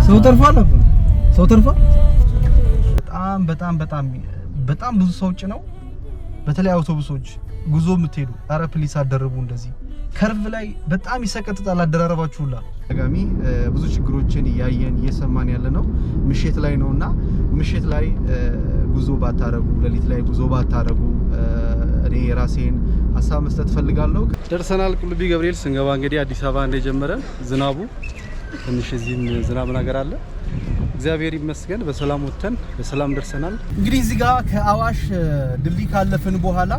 ሰው ተርፏል። ሰው ተርፏል። በጣም ብዙ ሰው ነው። በተለይ አውቶቡሶች ጉዞ የምትሄዱ አረ ፕሊስ አደረቡ። እንደዚህ ከርቭ ላይ በጣም ይሰቀጥጣል አደራረባችሁላ። ተጋሚ ብዙ ችግሮችን ያየን እየሰማን ያለ ነው። ምሽት ላይ ነውና ምሽት ላይ ጉዞ ባታረጉ፣ ሌሊት ላይ ጉዞ ባታረጉ እኔ ራሴን ሀሳብ መስጠት ፈልጋለሁ። ደርሰናል ቁልቢ ገብርኤል ስንገባ እንግዲህ አዲስ አበባ እንደጀመረ ዝናቡ ትንሽ እዚህም ዝናብ ነገር አለ። እግዚአብሔር ይመስገን በሰላም ወጥተን በሰላም ደርሰናል። እንግዲህ እዚህ ጋር ከአዋሽ ድልድይ ካለፍን በኋላ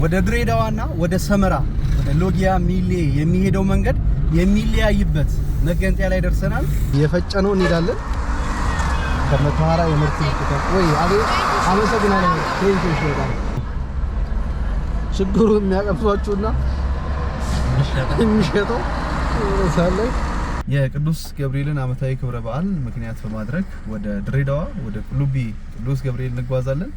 ወደ ድሬዳዋና ወደ ሰመራ ወደ ሎጊያ ሚሌ የሚሄደው መንገድ የሚለያይበት መገንጠያ ላይ ደርሰናል። የፈጨነው እንሄዳለን። ከመተሃራ የምርት ወይ አመሰግናለሁ። ቴንኪው ሾዳ ችግሩ የሚያቀፍሷችሁና የሚሸጠው ሳለ የቅዱስ ገብርኤልን ዓመታዊ ክብረ በዓል ምክንያት በማድረግ ወደ ድሬዳዋ ወደ ቁልቢ ቅዱስ ገብርኤል እንጓዛለን።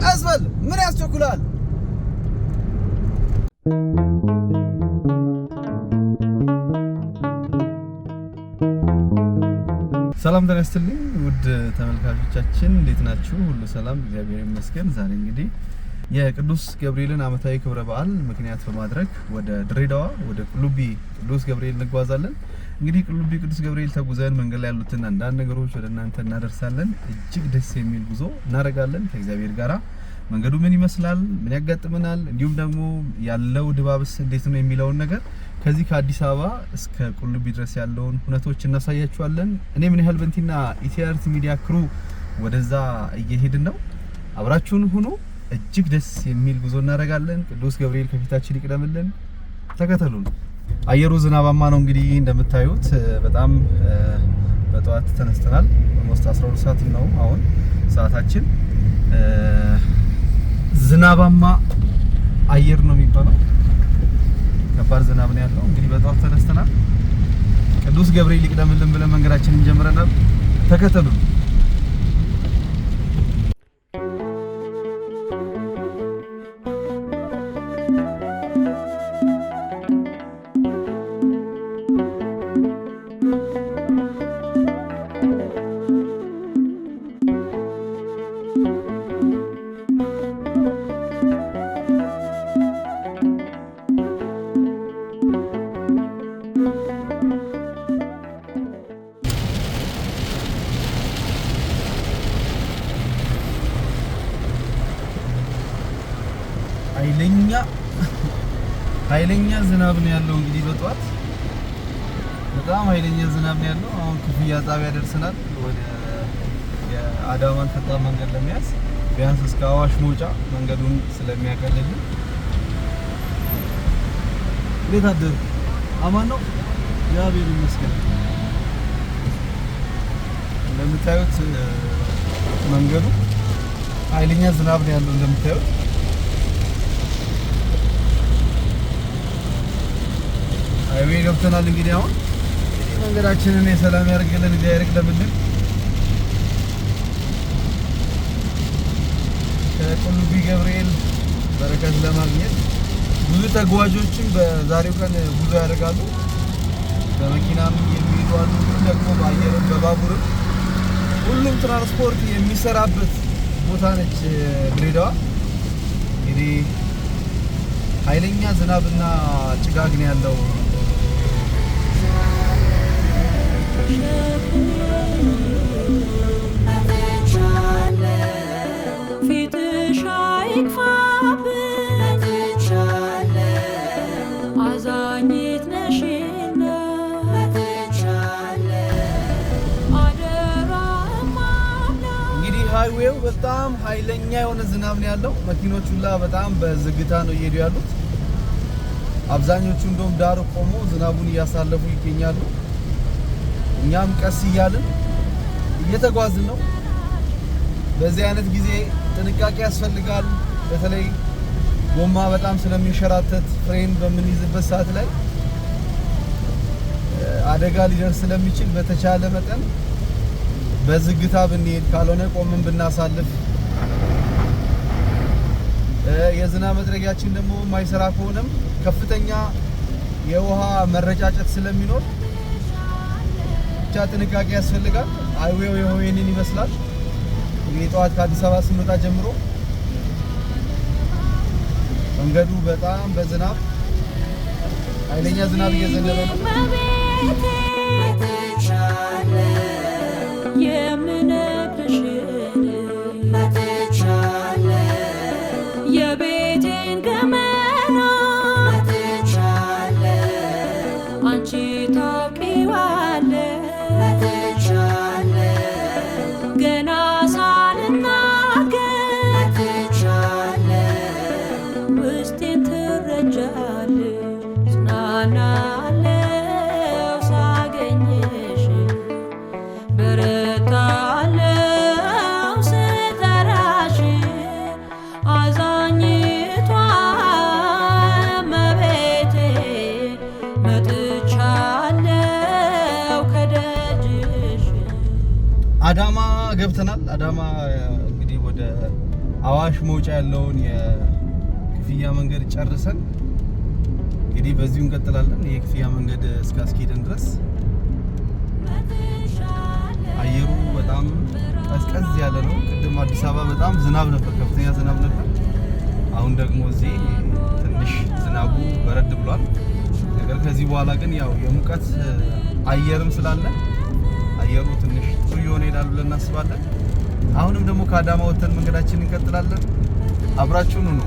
አስበል ምን ያስቸኩላል? ሰላም ተነስተልኝ ውድ ተመልካቾቻችን እንዴት ናችሁ? ሁሉ ሰላም እግዚአብሔር ይመስገን። ዛሬ እንግዲህ የቅዱስ ገብርኤልን ዓመታዊ ክብረ በዓል ምክንያት በማድረግ ወደ ድሬዳዋ ወደ ቁልቢ ቅዱስ ገብርኤል እንጓዛለን። እንግዲህ ቁልቢ ቅዱስ ገብርኤል ተጉዘን መንገድ ላይ ያሉትን አንዳንድ ነገሮች ወደ እናንተ እናደርሳለን። እጅግ ደስ የሚል ጉዞ እናደርጋለን ከእግዚአብሔር ጋራ። መንገዱ ምን ይመስላል፣ ምን ያጋጥመናል፣ እንዲሁም ደግሞ ያለው ድባብስ እንዴት ነው የሚለውን ነገር ከዚህ ከአዲስ አበባ እስከ ቁልቢ ድረስ ያለውን ሁነቶች እናሳያችኋለን። እኔ ምን ያህል በንቲና ኢቲአርቲ ሚዲያ ክሩ ወደዛ እየሄድን ነው። አብራችሁን ሁኑ። እጅግ ደስ የሚል ጉዞ እናደርጋለን። ቅዱስ ገብርኤል ከፊታችን ይቅደምልን። ተከተሉን። አየሩ ዝናባማ ነው። እንግዲህ እንደምታዩት በጣም በጠዋት ተነስተናል። ኦልሞስት 12 ሰዓት ነው አሁን ሰዓታችን። ዝናባማ አየር ነው የሚባለው። ከባድ ዝናብ ነው ያለው። እንግዲህ በጠዋት ተነስተናል። ቅዱስ ገብርኤል ይቅደምልን ብለን መንገዳችንን ጀምረናል። ተከተሉን። ኃይለኛ ዝናብ ነው ያለው። እንግዲህ በጧት በጣም ኃይለኛ ዝናብ ነው ያለው። አሁን ክፍያ ጣቢያ ደርሰናል። ወደ የአዳማን ፈጣን መንገድ ለመያዝ ቢያንስ እስከ አዋሽ መውጫ መንገዱን ስለሚያቀልልን። እንዴት አደሩ? አማን ነው? እግዚአብሔር ይመስገን። እንደምታዩት መንገዱ ኃይለኛ ዝናብ ነው ያለው እንደምታዩት። አይዌ ገብተናል። እንግዲህ አሁን መንገዳችንን የሰላም ያርግልን እግዚአብሔር ይቅደምልን። ከቁልቢ ገብርኤል በረከት ለማግኘት ብዙ ተጓዦችን በዛሬው ቀን ጉዞ ያደርጋሉ። በመኪናም የሚሄዱ አሉ፣ ደግሞ በአየርም በባቡርም ሁሉም ትራንስፖርት የሚሰራበት ቦታ ነች ድሬዳዋ። እንግዲህ ኃይለኛ ዝናብና ጭጋግ ነው ያለው። እንግዲህ ሃይዌው በጣም ኃይለኛ የሆነ ዝናብ ነው ያለው። መኪኖች ሁላ በጣም በዝግታ ነው እየሄዱ ያሉት። አብዛኞቹ እንደውም ዳር ቆሞ ዝናቡን እያሳለፉ ይገኛሉ። እኛም ቀስ እያልን እየተጓዝን ነው። በዚህ አይነት ጊዜ ጥንቃቄ ያስፈልጋል። በተለይ ጎማ በጣም ስለሚንሸራተት ፍሬን በምንይዝበት ሰዓት ላይ አደጋ ሊደርስ ስለሚችል በተቻለ መጠን በዝግታ ብንሄድ፣ ካልሆነ ቆመን ብናሳልፍ የዝናብ መጥረጊያችን ደግሞ ማይሰራ ከሆነም ከፍተኛ የውሃ መረጫጨት ስለሚኖር ብቻ ጥንቃቄ ያስፈልጋል። አይዌው ይሄንን ይመስላል። እንግዲህ ጠዋት ከአዲስ አበባ ስንወጣ ጀምሮ መንገዱ በጣም በዝናብ ኃይለኛ ዝናብ እየዘነበ ነው። የቤቴን ገመና አንቺ ታውቂዋለሽ ገና ሳልናገር ውስጤን ትረጃለሽ ጽናናለው ሳገኝሽ በረታለው ስጠራሽ አዛኝቷ እመቤቴ መጥቻለው ከደጅሽ። አዳማ ገብተናል። አዳማ እንግዲህ ወደ አዋሽ መውጫ ያለውን የክፍያ መንገድ ጨርሰን እንግዲህ በዚሁ እንቀጥላለን። የክፍያ መንገድ እስካስኬደን ድረስ አየሩ በጣም ቀዝቀዝ ያለ ነው። ቅድም አዲስ አበባ በጣም ዝናብ ነበር፣ ከፍተኛ ዝናብ ነበር። አሁን ደግሞ እዚህ ትንሽ ዝናቡ በረድ ብሏል። ነገር ከዚህ በኋላ ግን ያው የሙቀት አየርም ስላለ አየሩ ትንሽ ጥሩ እየሆነ ይሄዳል ብለን እናስባለን። አሁንም ደግሞ ከአዳማ ወተን መንገዳችንን እንቀጥላለን። አብራችሁን ነው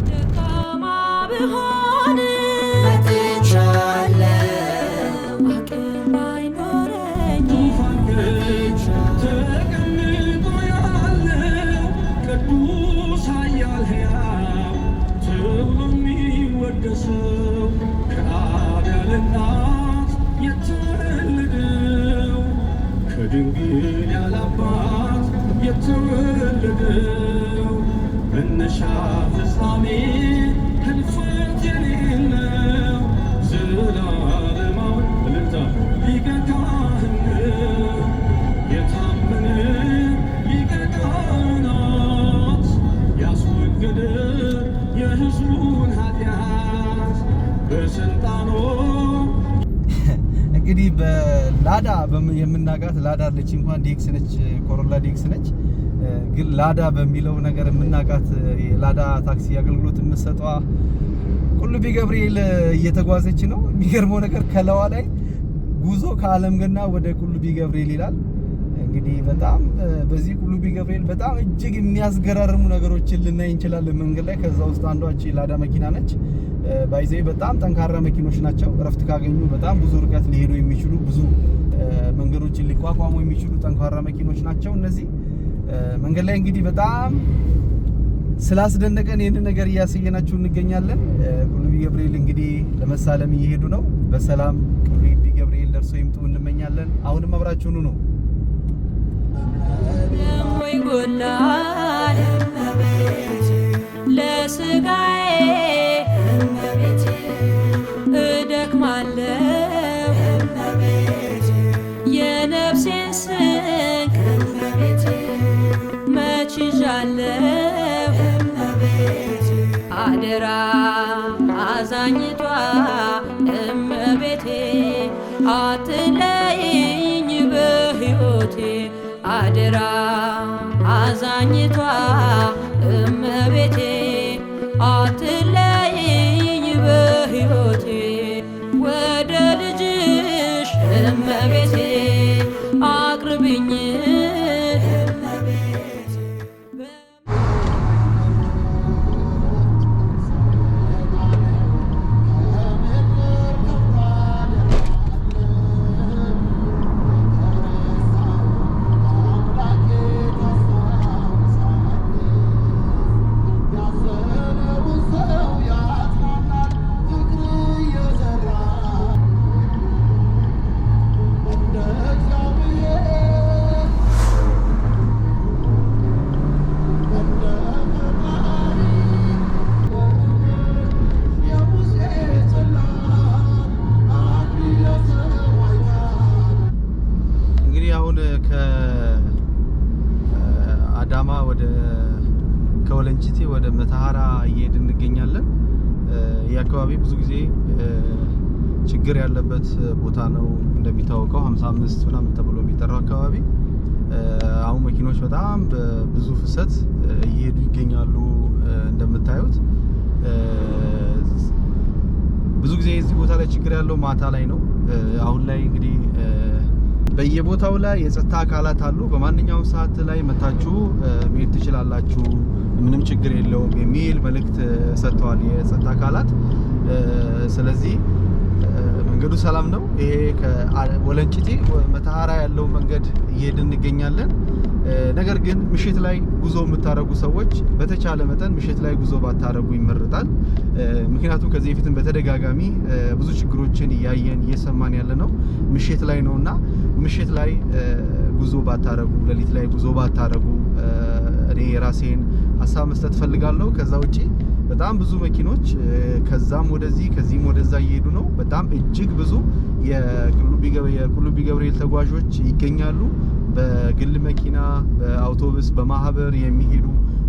ደካማ ብሆን መጥቻለሁ አቅም ባይኖረኝ ተቀምጦ ያለው ቅዱስ ኃያል ሕያው ተብሎ የሚወደሰው ከአዳም እናት የተወለደው ከድንግል ያለ አባት የተወለደው መነሻ ፍጻሜ ህልፈት የሌለው ዘላለማዊ እልልታ ሊቀ ካህን ነው። የታመነ ሊቀ ካህናት ያስወገደ የሕዝቡን ኃጢአት በስልጣኑ እንግዲህ በላዳ የምናውቃት ላዳ አለች። እንኳን ዲኤክስ ነች፣ ኮሮላ ዲኤክስ ነች። ግን ላዳ በሚለው ነገር የምናውቃት የላዳ ታክሲ አገልግሎት የምትሰጠዋ ቁልቢ ገብርኤል እየተጓዘች ነው። የሚገርመው ነገር ከለዋ ላይ ጉዞ ከአለም ገና ወደ ቁልቢ ገብርኤል ይላል። እንግዲህ በጣም በዚህ ቁልቢ ገብርኤል በጣም እጅግ የሚያስገራርሙ ነገሮችን ልናይ እንችላለን መንገድ ላይ። ከዛ ውስጥ አንዷ ላዳ መኪና ነች። ባይዘይ በጣም ጠንካራ መኪኖች ናቸው። እረፍት ካገኙ በጣም ብዙ ርቀት ሊሄዱ የሚችሉ ብዙ መንገዶችን ሊቋቋሙ የሚችሉ ጠንካራ መኪኖች ናቸው እነዚህ። መንገድ ላይ እንግዲህ በጣም ስላስደነቀን ይህንን ነገር እያሳየናችሁ እንገኛለን። ቁልቢ ገብርኤል እንግዲህ ለመሳለም እየሄዱ ነው። በሰላም ቁልቢ ገብርኤል ደርሶ ይምጡ እንመኛለን። አሁንም አብራችሁኑ ነው። ወይ ጎላል ለስጋዬ እደክማለሁ የነፍሴን ስንቅ መች ይዣለሁ አደራ አዛኝቷ እመቤቴ አትለይኝ በሕይወቴ አደራ አዛኝቷ እመቤቴ አትለይኝ በሕይወቴ ወደ ልጅሽ እመቤቴ አቅርብኝ እንደ አካባቢ ብዙ ጊዜ ችግር ያለበት ቦታ ነው። እንደሚታወቀው 55 ምናምን ተብሎ የሚጠራው አካባቢ አሁን መኪኖች በጣም በብዙ ፍሰት እየሄዱ ይገኛሉ። እንደምታዩት ብዙ ጊዜ እዚህ ቦታ ላይ ችግር ያለው ማታ ላይ ነው። አሁን ላይ እንግዲህ በየቦታው ላይ የጸጥታ አካላት አሉ። በማንኛውም ሰዓት ላይ መታችሁ መሄድ ትችላላችሁ፣ ምንም ችግር የለውም የሚል መልእክት ሰጥተዋል የጸጥታ አካላት። ስለዚህ መንገዱ ሰላም ነው። ይሄ ከወለንጭቲ መተሃራ ያለው መንገድ እየሄድን እንገኛለን። ነገር ግን ምሽት ላይ ጉዞ የምታረጉ ሰዎች በተቻለ መጠን ምሽት ላይ ጉዞ ባታረጉ ይመረጣል። ምክንያቱም ከዚህ በፊትም በተደጋጋሚ ብዙ ችግሮችን እያየን እየሰማን ያለ ነው ምሽት ላይ ነውና ምሽት ላይ ጉዞ ባታረጉ፣ ሌሊት ላይ ጉዞ ባታረጉ እኔ የራሴን ሀሳብ መስጠት ፈልጋለሁ። ከዛ ውጪ በጣም ብዙ መኪኖች ከዛም ወደዚህ ከዚህም ወደዛ እየሄዱ ነው። በጣም እጅግ ብዙ የቁልቢ ገብርኤል ተጓዦች ይገኛሉ። በግል መኪና፣ በአውቶቡስ፣ በማህበር የሚሄዱ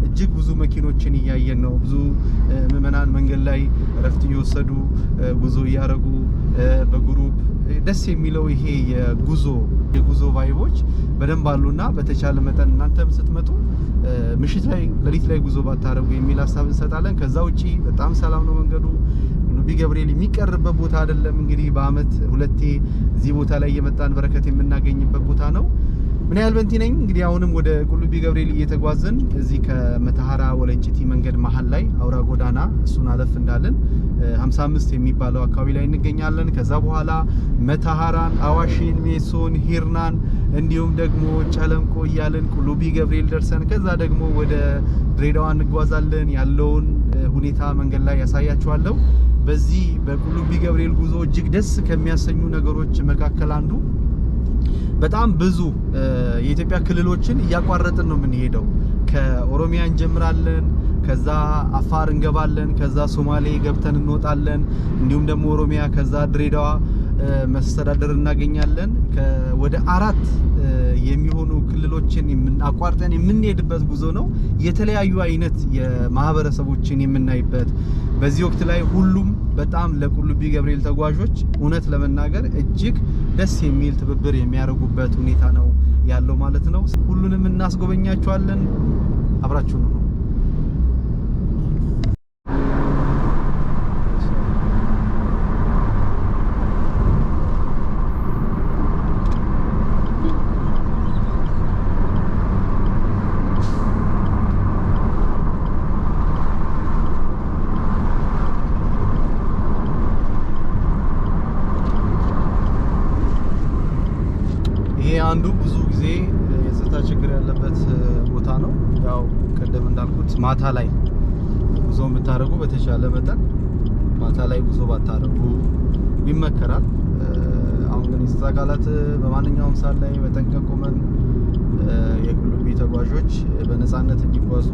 እጅግ ብዙ መኪኖችን እያየን ነው። ብዙ ምዕመናን መንገድ ላይ እረፍት እየወሰዱ ጉዞ እያረጉ በግሩፕ ደስ የሚለው ይሄ የጉዞ ቫይቦች በደንብ አሉና በተቻለ መጠን እናንተም ስትመጡ ምሽት ላይ ሌሊት ላይ ጉዞ ባታረጉ የሚል ሀሳብ እንሰጣለን። ከዛ ውጪ በጣም ሰላም ነው መንገዱ። ቁልቢ ገብርኤል የሚቀርበት ቦታ አይደለም። እንግዲህ በአመት ሁለቴ እዚህ ቦታ ላይ የመጣን በረከት የምናገኝበት ቦታ ነው። ምን ያህል በንቲ ነኝ እንግዲህ አሁንም ወደ ቁልቢ ገብርኤል እየተጓዝን እዚህ ከመተሃራ ወለንጭቲ መንገድ መሀል ላይ አውራ ጎዳና እሱን አለፍ እንዳለን 55 የሚባለው አካባቢ ላይ እንገኛለን። ከዛ በኋላ መተሃራን፣ አዋሽን፣ ሜሶን፣ ሂርናን እንዲሁም ደግሞ ጨለንቆ እያለን ቁልቢ ገብርኤል ደርሰን ከዛ ደግሞ ወደ ድሬዳዋ እንጓዛለን። ያለውን ሁኔታ መንገድ ላይ ያሳያችኋለሁ። በዚህ በቁልቢ ገብርኤል ጉዞ እጅግ ደስ ከሚያሰኙ ነገሮች መካከል አንዱ በጣም ብዙ የኢትዮጵያ ክልሎችን እያቋረጥን ነው የምንሄደው። ከኦሮሚያ እንጀምራለን፣ ከዛ አፋር እንገባለን፣ ከዛ ሶማሌ ገብተን እንወጣለን፣ እንዲሁም ደግሞ ኦሮሚያ፣ ከዛ ድሬዳዋ መስተዳደር እናገኛለን። ወደ 4 የሚሆኑ ክልሎችን አቋርጠን የምንሄድበት ጉዞ ነው። የተለያዩ አይነት የማህበረሰቦችን የምናይበት በዚህ ወቅት ላይ ሁሉም በጣም ለቁልቢ ገብርኤል ተጓዦች እውነት ለመናገር እጅግ ደስ የሚል ትብብር የሚያደርጉበት ሁኔታ ነው ያለው ማለት ነው። ሁሉንም እናስጎበኛቸዋለን። አብራችሁ ነው። አንዱ ብዙ ጊዜ የጸጥታ ችግር ያለበት ቦታ ነው። ያው ቀደም እንዳልኩት ማታ ላይ ጉዞ የምታረጉ በተቻለ መጠን ማታ ላይ ጉዞ ባታረጉ ይመከራል። አሁን ግን የጸጥታ አካላት በማንኛውም ሰዓት ላይ በጠንቀቅ ቆመን የቁልቢ ተጓዦች በነፃነት እንዲጓዙ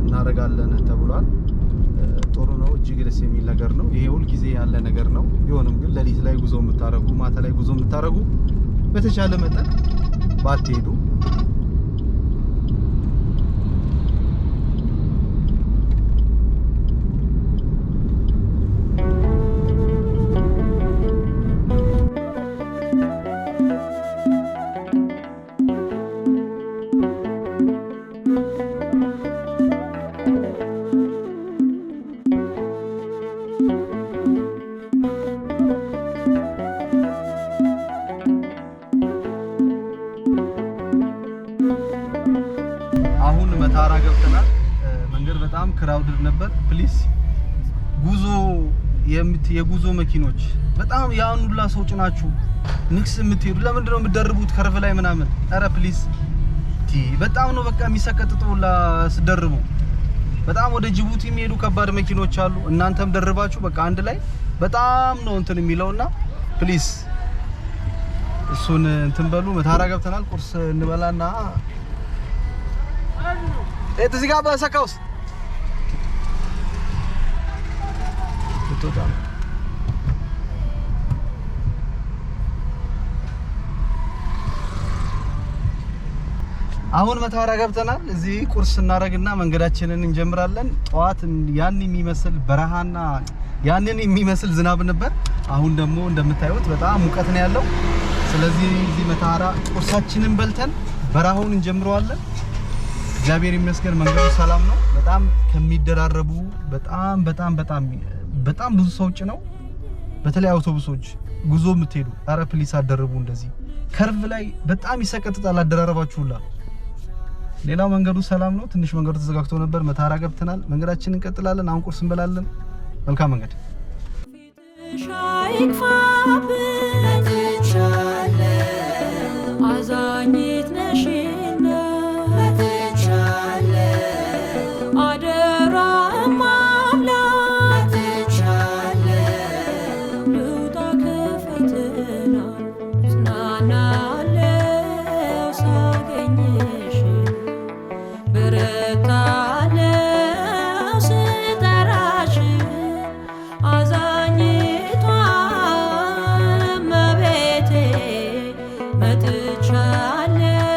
እናደርጋለን ተብሏል። ጥሩ ነው። እጅግ ደስ የሚል ነገር ነው። ይሄ ሁል ጊዜ ያለ ነገር ነው። ቢሆንም ግን ሌሊት ላይ ጉዞ የምታረጉ ማታ ላይ ጉዞ የምታረጉ በተቻለ መጠን ባትሄዱ። አሁን መተሃራ ገብተናል። መንገድ በጣም ክራውድድ ነበር። ፕሊስ የጉዞ መኪኖች በጣም ያን ሁላ ሰው ጭናችሁ ንክስ የምትሄዱ ለምንድን ነው የምትደርቡት ከረፍ ላይ ምናምን? ኧረ ፕሊስ በጣም ነው በቃ የሚሰቀጥጠው ስደርቡ። በጣም ወደ ጅቡቲ የሚሄዱ ከባድ መኪኖች አሉ። እናንተም ደርባችሁ በቃ አንድ ላይ በጣም ነው እንትን የሚለውና ፕሊስ እሱን እንትን በሉ። መተሃራ ገብተናል። ቁርስ እንበላና እዚህ ጋር በሰካውስ ተጣጣ አሁን መተሃራ ገብተናል። እዚህ ቁርስ እናረግና መንገዳችንን እንጀምራለን። ጧት ያን የሚመስል በረሃና ያንን የሚመስል ዝናብ ነበር። አሁን ደግሞ እንደምታዩት በጣም ሙቀት ነው ያለው። ስለዚህ እዚህ መተሃራ ቁርሳችንን በልተን በረሃውን እንጀምረዋለን። እግዚአብሔር ይመስገን መንገዱ ሰላም ነው። በጣም ከሚደራረቡ በጣም ብዙ ሰዎች ነው። በተለይ አውቶቡሶች ጉዞ የምትሄዱ አረ ፕሊስ አደረቡ። እንደዚህ ከርቭ ላይ በጣም ይሰቀጥጣል አደራረባችሁላ። ሌላው መንገዱ ሰላም ነው። ትንሽ መንገዱ ተዘጋግቶ ነበር። መተሃራ ገብተናል። መንገዳችንን እንቀጥላለን። አሁን ቁርስ እንበላለን። መልካም መንገድ። አዛኝት ነሽና አደራ ማምላክ ልውጣ ከፈተና ጽናናለው ሳገኝሽ በረታለው ስጠራሽ አዛኝቷ እመቤቴ መጥቻለው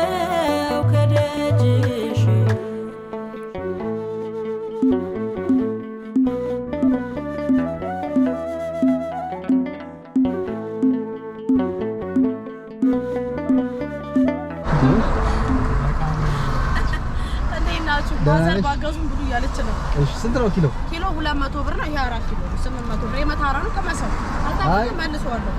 ከደጅሽ። ባዛር ባጋዙን ብሉ እያለች ነው። እሺ ስንት ነው ኪሎ? ኪሎ 200 ብር ነው። ይሄ 4 ኪሎ 800 ብር። የመታራ ነው ከመሰው አልታውቅም መልሰዋለሁ።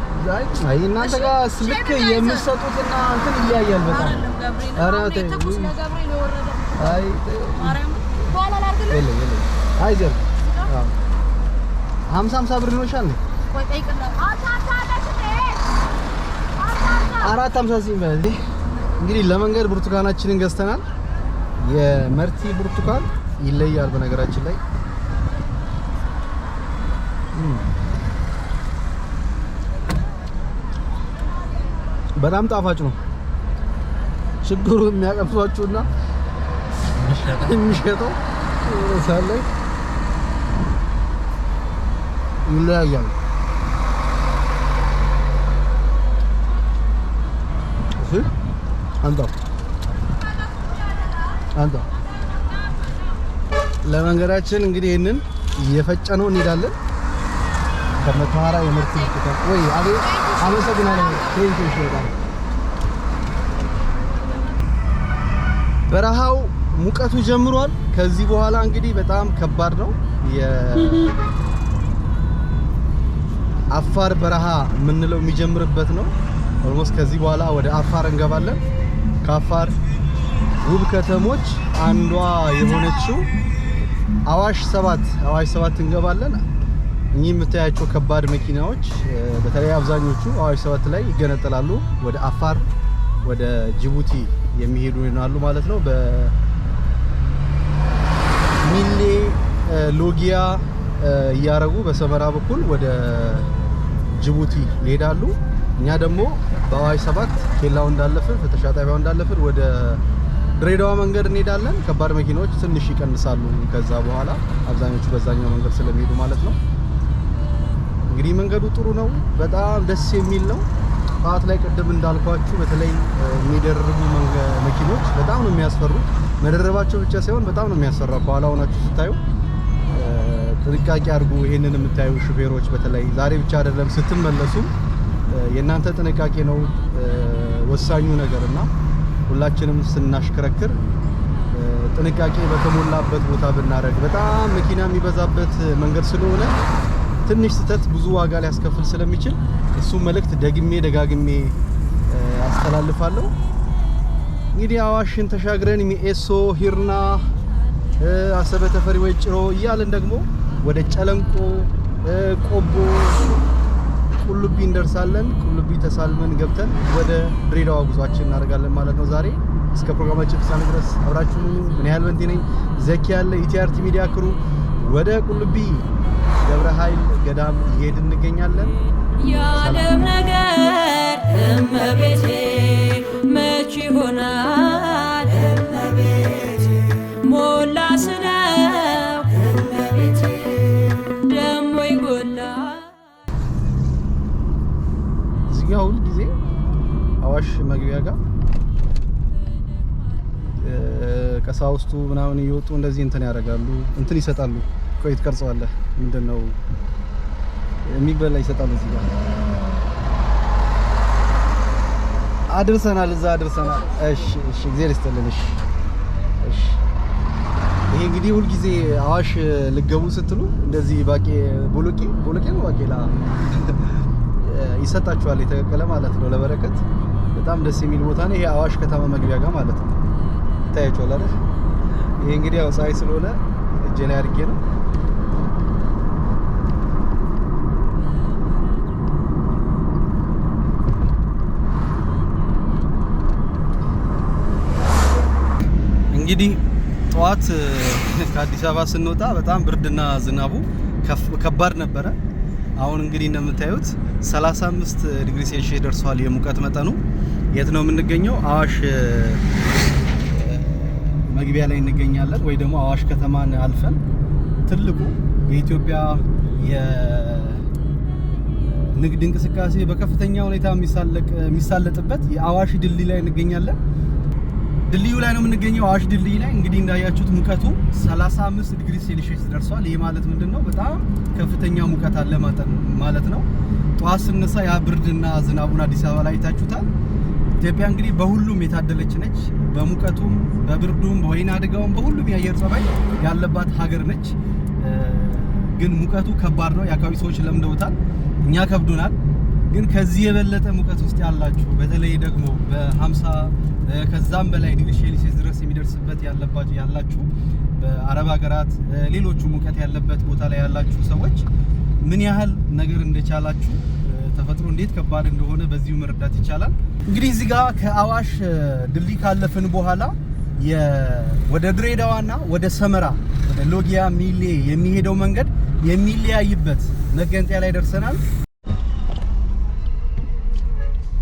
አይ እናንተ ጋር ስልክ የምትሰጡትና እንትን ይለያያል በጣም። አይደለም ገብርኤል ተኩስ ለገብርኤል የወረደ አይ ማርያም በኋላ ላድርግልህ። አይ ዘር 50 ብር ነው ይሻል። ቆይ ጠይቅልህ። አራት 50 ሲመል እንግዲህ ለመንገድ ብርቱካናችንን ገዝተናል። የመርቲ ብርቱካን ይለያል በነገራችን ላይ በጣም ጣፋጭ ነው። ችግሩ የሚያቀምሷችሁና የሚሸጠው ሳለ ይለያያል። እሺ አንተ ለመንገዳችን እንግዲህ ይሄንን እየፈጨነው እንሄዳለን። ከመተሃራ የምርት ብርቱካን ወይ አመሰግናለሁ። ቴንኪው ሸጣ። በረሃው ሙቀቱ ጀምሯል። ከዚህ በኋላ እንግዲህ በጣም ከባድ ነው። የአፋር በረሃ የምንለው የሚጀምርበት ነው። ኦልሞስት ከዚህ በኋላ ወደ አፋር እንገባለን። ከአፋር ውብ ከተሞች አንዷ የሆነችው አዋሽ 7 እንገባለን። እኚህ የምታያቸው ከባድ መኪናዎች በተለይ አብዛኞቹ አዋሽ 7 ላይ ይገነጠላሉ። ወደ አፋር ወደ ጅቡቲ የሚሄዱ ይሆናሉ ማለት ነው። በሚሌ ሎጊያ እያረጉ በሰመራ በኩል ወደ ጅቡቲ ይሄዳሉ። እኛ ደግሞ በአዋሽ 7 ኬላው እንዳለፍን ፍተሻ ጣቢያው እንዳለፍን ወደ ድሬዳዋ መንገድ እንሄዳለን። ከባድ መኪናዎች ትንሽ ይቀንሳሉ ከዛ በኋላ አብዛኞቹ በዛኛው መንገድ ስለሚሄዱ ማለት ነው። እንግዲህ መንገዱ ጥሩ ነው፣ በጣም ደስ የሚል ነው። ጣት ላይ ቅድም እንዳልኳችሁ በተለይ የሚደርቡ መኪኖች በጣም ነው የሚያስፈሩት። መደረባቸው ብቻ ሳይሆን በጣም ነው የሚያስፈራው። ከኋላ ሆናችሁ ስታዩ ጥንቃቄ አድርጉ። ይሄንን የምታዩ ሹፌሮች በተለይ ዛሬ ብቻ አይደለም ስትመለሱ የእናንተ ጥንቃቄ ነው ወሳኙ ነገርና ሁላችንም ስናሽከረክር ጥንቃቄ በተሞላበት ቦታ ብናደርግ። በጣም መኪና የሚበዛበት መንገድ ስለሆነ ትንሽ ስህተት ብዙ ዋጋ ሊያስከፍል ስለሚችል እሱ መልእክት ደጋግሜ አስተላልፋለሁ። እንግዲህ አዋሽን ተሻግረን ሚኤሶ፣ ሂርና፣ አሰበ ተፈሪ ወይ ጭሮ እያለን ደግሞ ወደ ጨለንቆ፣ ቆቦ፣ ቁልቢ እንደርሳለን። ቁልቢ ተሳልመን ገብተን ወደ ድሬዳዋ ጉዟችን እናደርጋለን ማለት ነው። ዛሬ እስከ ፕሮግራማችን ፍጻሜ ድረስ አብራችሁ ምን ያህል በንቴ ነኝ ዘኪ ያለ ኢቲአርቲ ሚዲያ ክሩ ወደ ቁልቢ ደብረ ኃይል ገዳም እየሄድን እንገኛለን። የዓለም ነገር እመቤቴ መች ይሆናል እመቤቴ ሞላ ስለው እመቤቴ ደሞ ይጎላል። እዚህ ጋር ሁል ጊዜ አዋሽ መግቢያ ጋር ቀሳውስቱ ምናምን እየወጡ እንደዚህ እንትን ያደርጋሉ፣ እንትን ይሰጣሉ። ቆይ ትቀርጸዋለህ። ምንድነው የሚበላ ይሰጣል። እዚህ ጋር አድርሰናል፣ እዛ አድርሰናል። እሺ እሺ፣ እግዚአብሔር ይስጥልን። እሺ እሺ። ይሄ እንግዲህ ሁልጊዜ አዋሽ ልገቡ ስትሉ እንደዚህ ቦሎቄ ነው ባቄላ ይሰጣችኋል፣ የተቀቀለ ማለት ነው ለበረከት። በጣም ደስ የሚል ቦታ ነው። ይሄ አዋሽ ከተማ መግቢያ ጋር ማለት ነው። ይታያችኋል አይደል? ይሄ እንግዲህ ያው ፀሐይ ስለሆነ እጄ ላይ አድርጌ ነው። እንግዲህ ጠዋት ከአዲስ አበባ ስንወጣ በጣም ብርድና ዝናቡ ከባድ ነበረ። አሁን እንግዲህ እንደምታዩት 35 ዲግሪ ሴልሺየስ ደርሷል የሙቀት መጠኑ። የት ነው የምንገኘው? አዋሽ መግቢያ ላይ እንገኛለን፣ ወይ ደግሞ አዋሽ ከተማን አልፈን ትልቁ የኢትዮጵያ የንግድ እንቅስቃሴ በከፍተኛ ሁኔታ የሚሳለጥበት የአዋሽ ድልድይ ላይ እንገኛለን። ድልድዩ ላይ ነው የምንገኘው፣ አዋሽ ድልድይ ላይ። እንግዲህ እንዳያችሁት ሙቀቱ 35 ዲግሪ ሴልሺየስ ደርሷል። ይሄ ማለት ምንድነው? በጣም ከፍተኛ ሙቀት አለ ማለት ነው። ጠዋት ስነሳ ያ ብርድና ዝናቡን አዲስ አበባ ላይ ታችሁታል። ኢትዮጵያ እንግዲህ በሁሉም የታደለች ነች። በሙቀቱም፣ በብርዱም፣ በወይና አደጋውም በሁሉም የአየር ጸባይ ያለባት ሀገር ነች። ግን ሙቀቱ ከባድ ነው። የአካባቢ ሰዎች ለምደውታል፣ እኛ ከብዶናል። ግን ከዚህ የበለጠ ሙቀት ውስጥ ያላችሁ በተለይ ደግሞ በ50 ከዛም በላይ ዲግሪ ሴልሺየስ ድረስ የሚደርስበት ያላችሁ በአረብ ሀገራት ሌሎቹ ሙቀት ያለበት ቦታ ላይ ያላችሁ ሰዎች ምን ያህል ነገር እንደቻላችሁ ተፈጥሮ እንዴት ከባድ እንደሆነ በዚሁ መረዳት ይቻላል። እንግዲህ እዚህ ጋር ከአዋሽ ድልድይ ካለፍን በኋላ ወደ ድሬዳዋና ወደ ሰመራ ወደ ሎጊያ ሚሌ የሚሄደው መንገድ የሚለያይበት መገንጠያ ላይ ደርሰናል።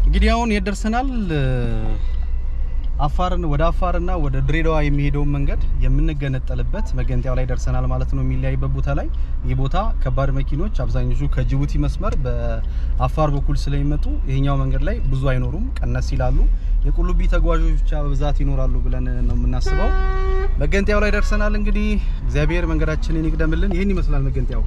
እንግዲህ አሁን የደርሰናል ወደ አፋርና ወደ ድሬዳዋ የሚሄደውን መንገድ የምንገነጠልበት መገንጠያው ላይ ደርሰናል ማለት ነው። የሚለያይበት ቦታ ላይ ይህ ቦታ ከባድ መኪኖች አብዛኞቹ ከጅቡቲ መስመር በአፋር በኩል ስለሚመጡ ይሄኛው መንገድ ላይ ብዙ አይኖሩም፣ ቀነስ ይላሉ። የቁልቢ ተጓዦች ብቻ በብዛት ይኖራሉ ብለን ነው የምናስበው። መገንጠያው ላይ ደርሰናል። እንግዲህ እግዚአብሔር መንገዳችንን ይቅደምልን። ይህን ይመስላል መገንጠያው።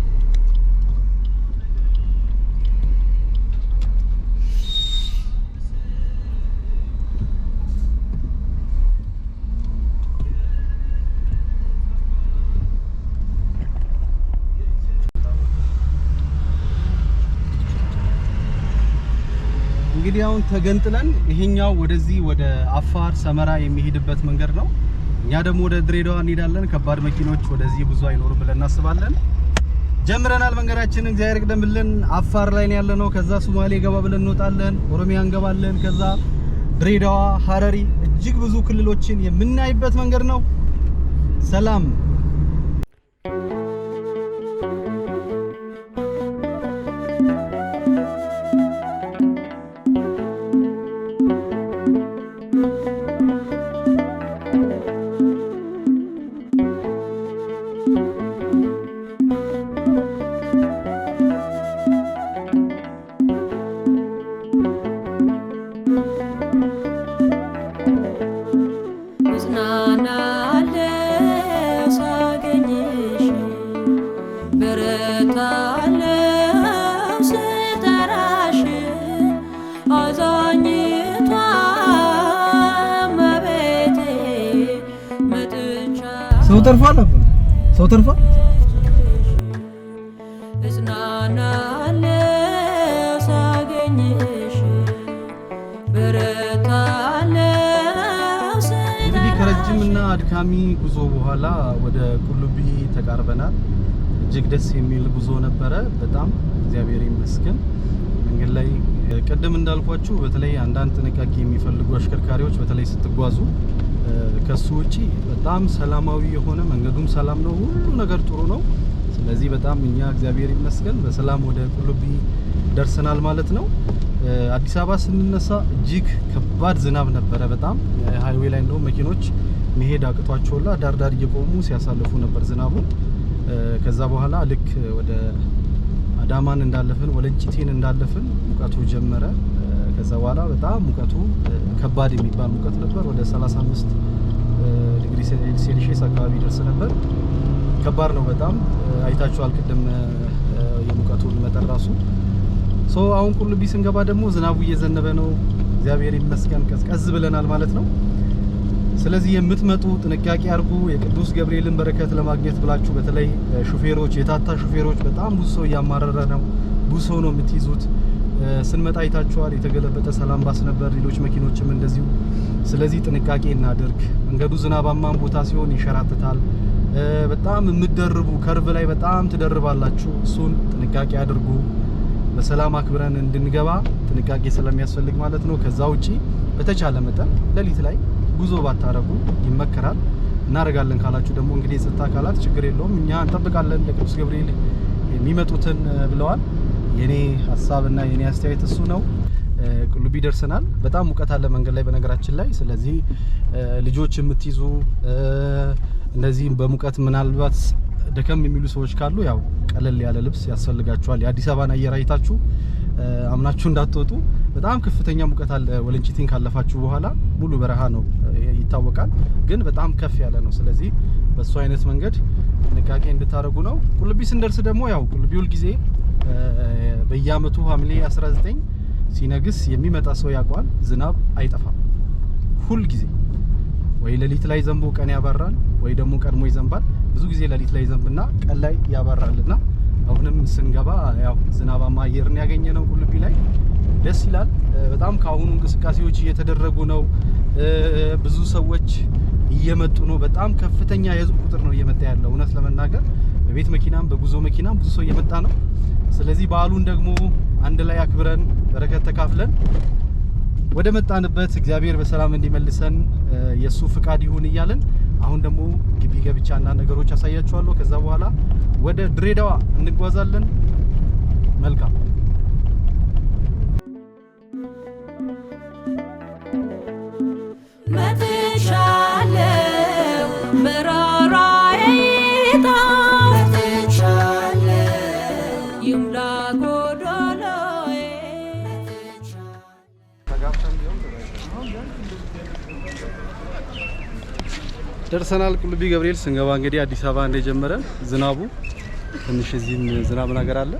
እንግዲህ አሁን ተገንጥለን ይሄኛው ወደዚህ ወደ አፋር ሰመራ የሚሄድበት መንገድ ነው። እኛ ደግሞ ወደ ድሬዳዋ እንሄዳለን። ከባድ መኪኖች ወደዚህ ብዙ አይኖሩም ብለን እናስባለን። ጀምረናል መንገዳችንን። እግዚአብሔር ይቅደምልን። አፋር ላይ ነው ያለነው። ከዛ ሶማሌ ገባ ብለን እንወጣለን፣ ኦሮሚያ እንገባለን፣ ከዛ ድሬዳዋ፣ ሀረሪ፣ እጅግ ብዙ ክልሎችን የምናይበት መንገድ ነው። ሰላም ሰው ተርፏል። ሰው ተርፏል። እንግዲህ ከረጅምና አድካሚ ጉዞ በኋላ ወደ ቁልቢ ተቃርበናል። እጅግ ደስ የሚል ጉዞ ነበረ። በጣም እግዚአብሔር ይመስገን። መንገድ ላይ ቀደም እንዳልኳችሁ በተለይ አንዳንድ ጥንቃቄ የሚፈልጉ አሽከርካሪዎች በተለይ ስትጓዙ ከሱ ውጪ በጣም ሰላማዊ የሆነ መንገዱም ሰላም ነው፣ ሁሉ ነገር ጥሩ ነው። ስለዚህ በጣም እኛ እግዚአብሔር ይመስገን በሰላም ወደ ቁልቢ ደርሰናል ማለት ነው። አዲስ አበባ ስንነሳ እጅግ ከባድ ዝናብ ነበረ። በጣም ሃይዌይ ላይ እንደው መኪኖች መሄድ አቅቷቸውላ ዳርዳር እየቆሙ ሲያሳልፉ ነበር ዝናቡን። ከዛ በኋላ ልክ ወደ አዳማን እንዳለፍን ወለንጭቲን እንዳለፍን ሙቀቱ ጀመረ። ከዛ በኋላ በጣም ሙቀቱ ከባድ የሚባል ሙቀት ነበር። ወደ 35 ዲግሪ ሴልሺየስ አካባቢ ደርስ ነበር። ከባድ ነው በጣም አይታችኋል ቅድም የሙቀቱ መቶን መጠራሱ አሁን ቁልቢ ስንገባ ደግሞ ዝናቡ እየዘነበ ነው። እግዚአብሔር ይመስገን ቀዝቀዝ ብለናል ማለት ነው። ስለዚህ የምትመጡ ጥንቃቄ አድርጉ። የቅዱስ ገብርኤልን በረከት ለማግኘት ብላችሁ በተለይ ሹፌሮች፣ የታታ ሹፌሮች በጣም ብዙ ሰው እያማረረ ነው። ብዙ ሰው ነው የምትይዙት። ስንመጣ አይታችኋል። የተገለበጠ ሰላም ባስ ነበር፣ ሌሎች መኪኖችም እንደዚሁ። ስለዚህ ጥንቃቄ እናድርግ። መንገዱ ዝናባማን ቦታ ሲሆን ይሸራተታል። በጣም የምትደርቡ ከርቭ ላይ በጣም ትደርባላችሁ። እሱን ጥንቃቄ አድርጉ። በሰላም አክብረን እንድንገባ ጥንቃቄ ስለሚያስፈልግ ማለት ነው። ከዛ ውጪ በተቻለ መጠን ሌሊት ላይ ጉዞ ባታረጉ ይመከራል። እናረጋለን ካላችሁ ደግሞ እንግዲህ የጸጥታ አካላት ችግር የለውም እኛ እንጠብቃለን ለቅዱስ ገብርኤል የሚመጡትን ብለዋል። የኔ ሐሳብና የኔ አስተያየት እሱ ነው። ቁልቢ ደርሰናል። በጣም ሙቀት አለ መንገድ ላይ በነገራችን ላይ። ስለዚህ ልጆች የምትይዙ እንደዚህ በሙቀት ምናልባት ደከም የሚሉ ሰዎች ካሉ ያው ቀለል ያለ ልብስ ያስፈልጋቸዋል። የአዲስ አበባን አየር አይታችሁ አምናችሁ እንዳትወጡ። በጣም ከፍተኛ ሙቀት አለ። ወለንጪቲን ካለፋችሁ በኋላ ሙሉ በረሃ ነው ይታወቃል፣ ግን በጣም ከፍ ያለ ነው። ስለዚህ በሱ አይነት መንገድ ጥንቃቄ እንድታረጉ ነው። ቁልቢ ስንደርስ ደግሞ ያው ቁልቢ ሁል ጊዜ በየአመቱ ሐምሌ 19 ሲነግስ የሚመጣ ሰው ያውቀዋል። ዝናብ አይጠፋም ሁል ጊዜ። ወይ ሌሊት ላይ ዘንቦ ቀን ያባራል፣ ወይ ደግሞ ቀድሞ ይዘንባል። ብዙ ጊዜ ሌሊት ላይ ዘንብና ቀን ላይ ያባራልና አሁንም ስንገባ ያው ዝናባማ አየርን ያገኘነው ቁልቢ ላይ ደስ ይላል በጣም። ከአሁኑ እንቅስቃሴዎች እየተደረጉ ነው። ብዙ ሰዎች እየመጡ ነው። በጣም ከፍተኛ የህዝብ ቁጥር ነው እየመጣ ያለው እውነት ለመናገር በቤት መኪናም በጉዞ መኪናም ብዙ ሰው እየመጣ ነው። ስለዚህ በዓሉን ደግሞ አንድ ላይ አክብረን በረከት ተካፍለን ወደ መጣንበት እግዚአብሔር በሰላም እንዲመልሰን የሱ ፍቃድ ይሁን እያለን አሁን ደግሞ ግቢ ገብቻና ነገሮች አሳያችኋለሁ። ከዛ በኋላ ወደ ድሬዳዋ እንጓዛለን። መልካም መጥቻለሁ መራራዬታ መጥቻለሁ ይምላ ጎዶሎዬ ደርሰናል። ቁልቢ ገብርኤል ስንገባ እንግዲህ አዲስ አበባ እንደጀመረ ዝናቡ ትንሽ እዚህም ዝናብ ነገር አለ።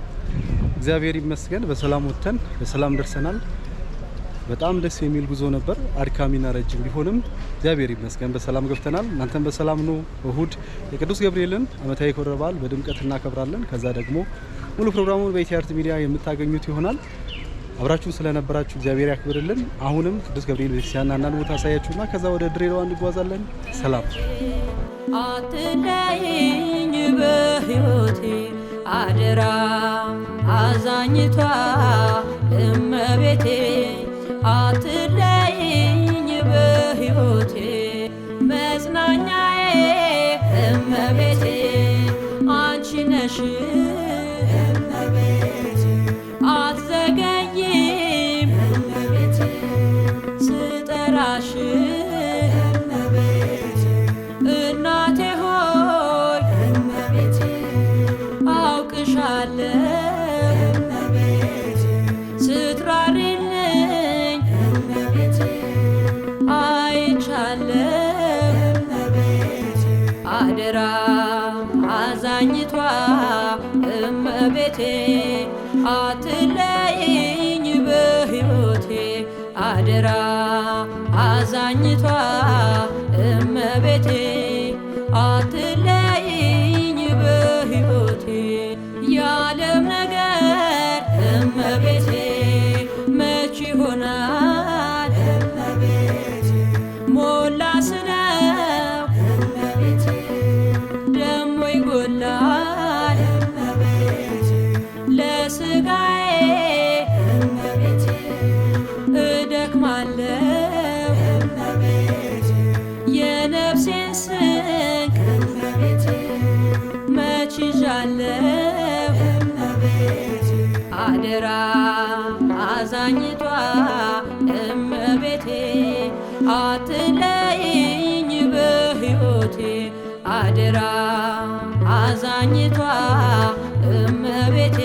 እግዚአብሔር ይመስገን በሰላም ወጥተን በሰላም ደርሰናል። በጣም ደስ የሚል ጉዞ ነበር። አድካሚና ረጅም ቢሆንም እግዚአብሔር ይመስገን በሰላም ገብተናል። እናንተም በሰላም ነው። እሁድ የቅዱስ ገብርኤልን ዓመታዊ ክብረ በዓል በድምቀት እናከብራለን። ከዛ ደግሞ ሙሉ ፕሮግራሙን በኢቲአርት ሚዲያ የምታገኙት ይሆናል። አብራችሁን ስለነበራችሁ እግዚአብሔር ያክብርልን። አሁንም ቅዱስ ገብርኤል ቤተክርስቲያን አንዳንድ ቦታ አሳያችሁና ከዛ ወደ ድሬዳዋ እንጓዛለን። ሰላም አትለይኝ በሕይወቴ አደራ አዛኝቷ እመቤቴ አትለይኝ በሕይወቴ መጽናኛዬ እመቤቴ አንቺ ነሽ እመቤቴ አትዘገይም እመቤቴ ስጠራሽ እመቤቴ እናቴ ሆይ እመቤቴ አውቅሻለሁ እመቤቴ ስትራሪልኝ እመቤቴ አይቻለሁ እመቤቴ አደራ አዛኝቷ እመቤቴ አትለይኝ በሕይወቴ አደራ አዛኝቷ እመቤቴ አትለይኝ በሕይወቴ የዓለም ነገር እመቤቴ መች ይሆናል እመቤቴ ሞላ ስለው እመቤቴ ደሞ ይጎላል እመቤቴ ለስጋዬ እመቤቴ እደክማለሁ እመቤቴ የነፍሴን ስንቅ እመቤቴ መች ይዣለሁ እመቤቴ አደራ አዛኝቷ እመቤቴ አትለይኝ በሕይወቴ አደራ አዛኝቷ እመቤቴ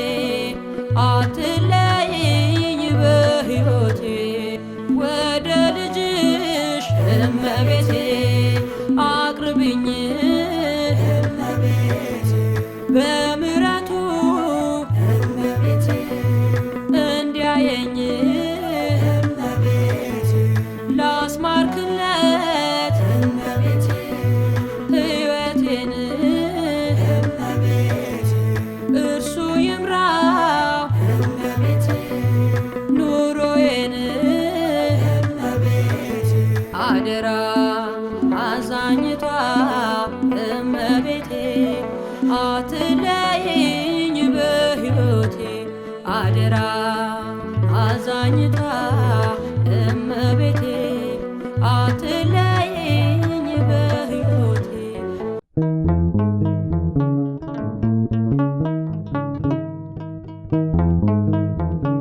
አትለይኝ በሕይወቴ ወደ ልጅሽ እመቤቴ አቅርብኝ እመቤቴ በምሕረቱ አዛኝቷ እመቤቴ አትለይኝ በሕይወቴ አደራ አዛኝቷ